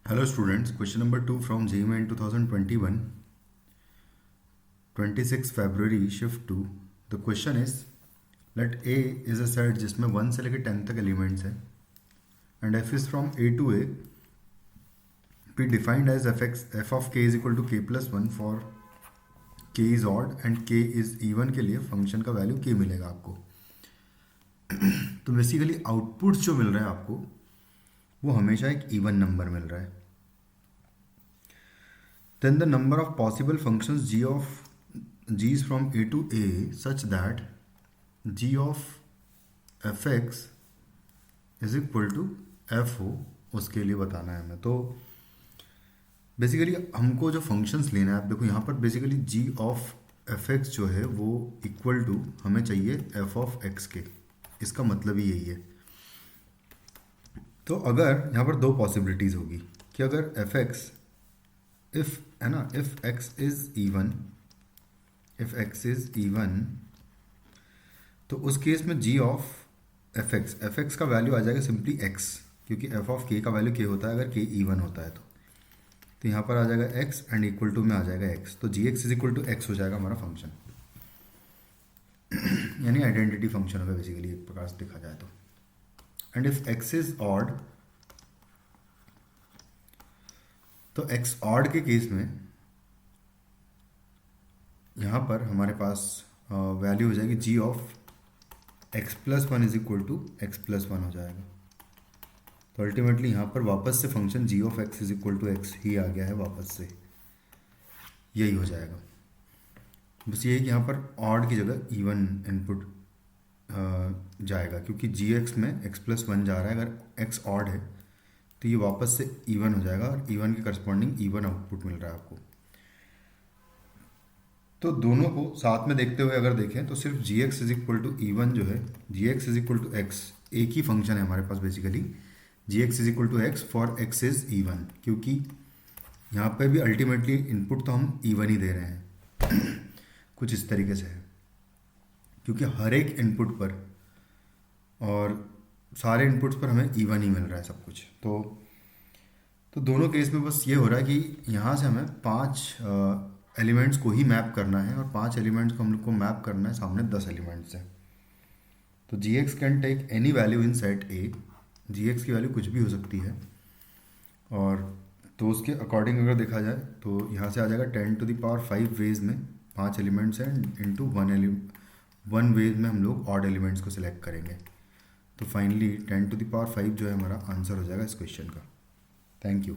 Hello students, question number 2 from JEE Main 2021, 26 February, shift 2. The question is, let A is a set जिसमें 1 से लेकर 10 तक elements हैं and f is from A to A be defined as f of k is equal to k plus 1 for k is odd and k is even के लिए function का value k मिलेगा आपको। तो बेसिकली आउटपुट जो मिल रहा है आपको वो हमेशा एक इवन नंबर मिल रहा है। Then the number of possible functions g is from a to a such that g of fx is equal to f हो, उसके लिए बताना है हमें। तो बेसिकली हमको जो फंक्शंस लेना है, आप देखो यहाँ पर बेसिकली g ऑफ fx जो है वो इक्वल टू हमें चाहिए f ऑफ x के, इसका मतलब ही यही है। तो अगर यहाँ पर दो पॉसिबिलिटीज़ होगी कि अगर fx इफ है ना, इफ x इज इवन तो उस केस में g ऑफ fx का वैल्यू आ जाएगा सिंपली x, क्योंकि f ऑफ k का वैल्यू k होता है अगर k इवन होता है। तो यहाँ पर आ जाएगा x एंड इक्वल टू में आ जाएगा x, तो gx is equal to x हो जाएगा हमारा फंक्शन। यानी आइडेंटिटी फंक्शन होगा बेसिकली एक प्रकार से देखा जाए तो। And if x is odd, तो x ऑड के केस में यहाँ पर हमारे पास वैल्यू हो जाएगी g of x plus 1 is equal to x plus 1 हो जाएगा। तो अल्टीमेटली यहाँ पर वापस से function g of x is equal to x ही आ गया है, वापस से यही हो जाएगा। बस ये है कि यहाँ पर ऑड की जगह इवन इनपुट जाएगा, क्योंकि gx में x प्लस 1 जा रहा है। अगर x ऑड है तो ये वापस से इवन हो जाएगा और इवन के करस्पॉन्डिंग इवन आउटपुट मिल रहा है आपको। तो दोनों को साथ में देखते हुए अगर देखें तो सिर्फ gx is equal to even जो है, gx is equal to x एक ही फंक्शन है हमारे पास basically, gx is equal to x for x is even, क्योंकि यहाँ पे भी अल्टीमेटली इनपुट तो हम इवन ही दे रहे हैं। कुछ इस तरीके से है, क्योंकि हर एक इनपुट पर और सारे इनपुट्स पर हमें इवन ही मिल रहा है सब कुछ। तो दोनों केस में बस ये हो रहा है कि यहाँ से हमें 5 एलिमेंट्स को ही मैप करना है और 5 एलिमेंट्स को हम लोग को मैप करना है सामने 10 एलिमेंट्स से। तो gx can take any value in set A, gx की वैल्यू कुछ भी हो सकती है। और तो उसके अकॉर्डिंग अगर देखा जाए तो यहाँ से आ जाएगा 10 टू द पावर 5 वेज में 5 एलिमेंट्स हैं इंटू 1 वेज में हम लोग ऑड एलिमेंट्स को सिलेक्ट करेंगे। तो फाइनली 10 टू द पावर 5 जो है हमारा आंसर हो जाएगा इस क्वेश्चन का। Thank you.